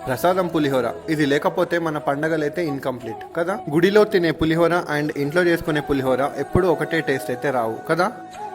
ప్రసాదం పులిహోర ఇది లేకపోతే మన పండగలైతే ఇన్కంప్లీట్ కదా. గుడిలో తినే పులిహోర అండ్ ఇంట్లో చేసుకునే పులిహోర ఎప్పుడు ఒకటే టేస్ట్ అయితే రావు కదా.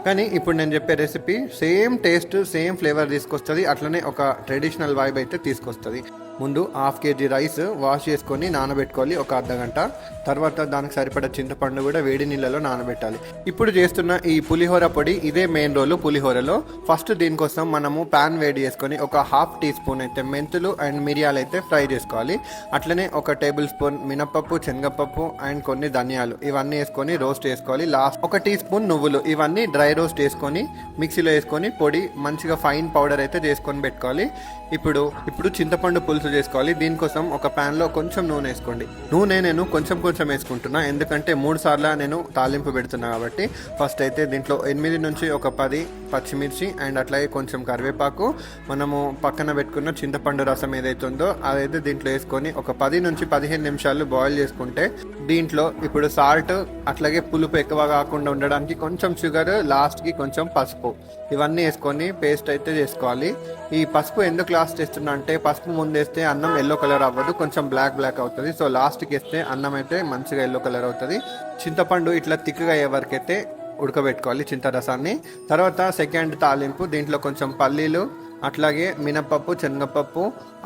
కానీ ఇప్పుడు నేను చెప్పే recipe same taste same flavour తీసుకొస్తుంది, అట్లనే ఒక ట్రెడిషనల్ వైబ్ అయితే తీసుకొస్తుంది. ముందు 1/2 kg రైస్ వాష్ చేసుకొని నానబెట్టుకోవాలి ఒక అర్ధగంట. తర్వాత దానికి సరిపడా చింతపండు కూడా వేడి నీళ్ళలో నానబెట్టాలి. ఇప్పుడు చేస్తున్న ఈ పులిహోర పొడి ఇదే మెయిన్ రోలు పులిహోరలో. ఫస్ట్ దీనికోసం మనము ప్యాన్ వేడి చేసుకొని ఒక 1/2 టీ స్పూన్ అయితే మెంతులు అండ్ మిరియాలు అయితే ఫ్రై చేసుకోవాలి. అట్లనే ఒక టేబుల్ స్పూన్ మినపప్పు, శనగపప్పు అండ్ కొన్ని ధనియాలు ఇవన్నీ వేసుకొని రోస్ట్ చేసుకోవాలి. లాస్ట్ ఒక టీ స్పూన్ నువ్వులు ఇవన్నీ డ్రై రోస్ట్ చేసుకొని మిక్సీలో వేసుకొని పొడి మంచిగా ఫైన్ పౌడర్ అయితే చేసుకొని పెట్టుకోవాలి. ఇప్పుడు చింతపండు పులుసు చేసుకోవాలి. దీనికోసం ఒక ప్యాన్ లో కొంచెం నూనె వేసుకోండి. నూనె నేను కొంచెం వేసుకుంటున్నా, ఎందుకంటే 3 సార్లు నేను తాలింపు పెడుతున్నా కాబట్టి. ఫస్ట్ అయితే దీంట్లో 8 నుంచి ఒక 10 పచ్చిమిర్చి అండ్ అట్లాగే కొంచెం కరివేపాకు, మనము పక్కన పెట్టుకున్న చింతపండు రసం ఏదైతే ఉందో అదైతే దీంట్లో వేసుకొని ఒక 10 నుంచి 15 నిమిషాలు బాయిల్ చేసుకుంటే దీంట్లో ఇప్పుడు సాల్ట్ అట్లాగే పులుపు ఎక్కువ కాకుండా ఉండడానికి కొంచెం షుగర్, లాస్ట్ కి కొంచెం పసుపు ఇవన్నీ వేసుకొని పేస్ట్ అయితే చేసుకోవాలి. ఈ పసుపు ఎందుకు లాస్ట్ వేస్తున్నా అంటే పసుపు ముందు వేస్తే అన్నం ఎల్లో కలర్ అవ్వదు, కొంచెం బ్లాక్ అవుతుంది. సో లాస్ట్కి వేస్తే అన్నం అయితే మంచిగా ఎల్లో కలర్ అవుతుంది. చింతపండు ఇట్లా తిక్కగా అయ్యే వరకు అయితే ఉడకబెట్టుకోవాలి చింతరసాన్ని. తర్వాత సెకండ్ తాలింపు, దీంట్లో కొంచెం పల్లీలు అట్లాగే మినపప్పు, శనగపప్పు,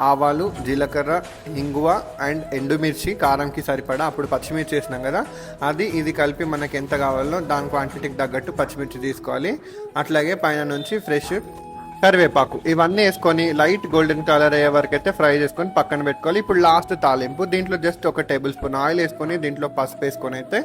ఆవాలు, జీలకర్ర, ఇంగువ అండ్ ఎండుమిర్చి కారంకి సరిపడా. అప్పుడు పచ్చిమిర్చి వేసినాం కదా, ఇది కలిపి మనకి ఎంత కావాలో దాని క్వాంటిటీకి తగ్గట్టు పచ్చిమిర్చి తీసుకోవాలి. అట్లాగే పైన నుంచి ఫ్రెష్ కరివేపాకు ఇవన్నీ వేసుకొని లైట్ గోల్డెన్ కలర్ అయ్యే వరకు అయితే ఫ్రై చేసుకొని పక్కన పెట్టుకోవాలి. ఇప్పుడు లాస్ట్ తాలింపు, దీంట్లో జస్ట్ ఒక టేబుల్ స్పూన్ ఆయిల్ వేసుకొని దీంట్లో పసుపు వేసుకొని అయితే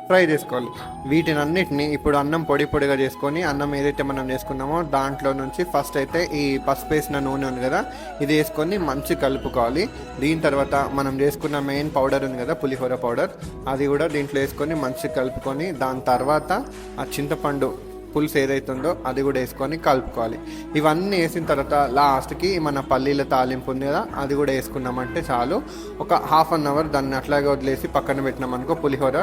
ఫ్రై చేసుకోవాలి. వీటినన్నిటిని ఇప్పుడు అన్నం పొడిగా చేసుకొని అన్నం ఏదైతే మనం చేసుకున్నామో దాంట్లో నుంచి ఫస్ట్ అయితే ఈ పసుపు వేసిన నూనె ఉంది కదా ఇది వేసుకొని మంచి కలుపుకోవాలి. దీని తర్వాత మనం చేసుకున్న మెయిన్ పౌడర్ ఉంది కదా పులిహోర పౌడర్, అది కూడా దీంట్లో వేసుకొని మంచి కలుపుకొని దాని తర్వాత ఆ చింతపండు పులుసు ఏదైతుందో అది కూడా వేసుకొని కలుపుకోవాలి. ఇవన్నీ వేసిన తర్వాత లాస్ట్కి మన పల్లీల తాలింపు ఉంది కదా అది కూడా వేసుకున్నామంటే చాలు. ఒక 1/2 అవర్ దాన్ని అట్లాగే వదిలేసి పక్కన పెట్టినామనుకో పులిహోర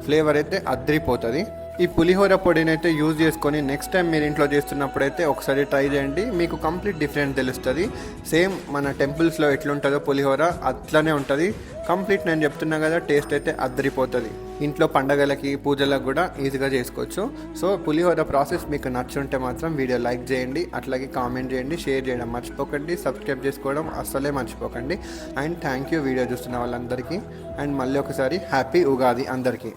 ఫ్లేవర్ అయితే అద్రిపోతుంది. ఈ పులిహోర పొడిని అయితే యూజ్ చేసుకొని నెక్స్ట్ టైం మీరు ఇంట్లో చేస్తున్నప్పుడు అయితే ఒకసారి ట్రై చేయండి, మీకు కంప్లీట్ డిఫరెంట్ తెలుస్తుంది. సేమ్ మన టెంపుల్స్లో ఎట్లుంటుందో పులిహోర అట్లనే ఉంటుంది కంప్లీట్. నేను చెప్తున్నా కదా టేస్ట్ అయితే అద్దరిపోతుంది. ఇంట్లో పండగలకి పూజలకు కూడా ఈజీగా చేసుకోవచ్చు. సో పులిహోర ప్రాసెస్ మీకు నచ్చుంటే మాత్రం వీడియో లైక్ చేయండి, అట్లాగే కామెంట్ చేయండి, షేర్ చేయడం మర్చిపోకండి, సబ్స్క్రైబ్ చేసుకోవడం అస్సలే మర్చిపోకండి. అండ్ థ్యాంక్ యూ వీడియో చూస్తున్న వాళ్ళందరికీ. అండ్ మళ్ళీ ఒకసారి హ్యాపీ ఉగాది అందరికీ.